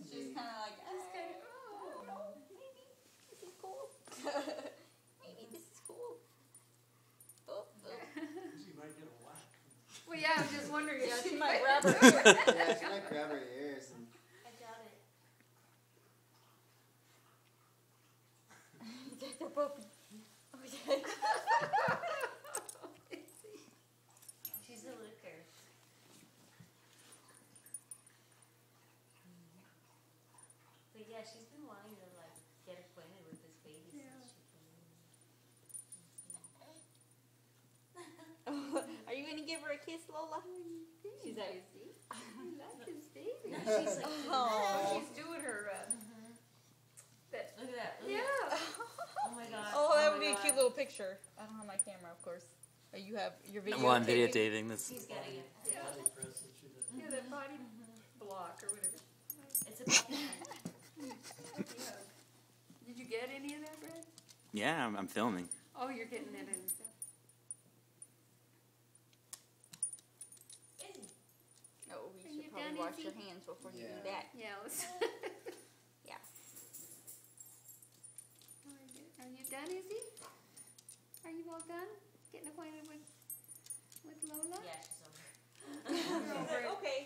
She's kind of like, oh, maybe this is cool. Maybe this is cool. Oh, oh. She might get a whack. Well, yeah, I was just wondering. Yeah, if she might grab her ear. Yeah, she might grab her ears. And I doubt it. They're both. Okay. She's a looker. But yeah, she's been wanting to like get acquainted with this baby since she came in. Are you gonna give her a kiss, Lola? She's like, I like this baby. No, She's like, oh. she's doing her. That. Look at that. Look Yeah. At that. Oh my god. Oh, that would my be a God. cute little picture. I don't have my camera, of course. But you have your video. Well, I'm videotaping this. He's getting it. Yeah. Body press that she does. Yeah, that body block or whatever. It's about time. Yeah. Did you get any of that, Brad? Yeah, I'm filming. Oh, you're getting it in. Oh, you Are should you probably done, wash Izzy? your hands before you do Yeah. that. Yeah, let's. Yeah. Are you done, Izzy? Are you all done? Getting acquainted with Lola? Yeah, she's over. You're over it. Okay.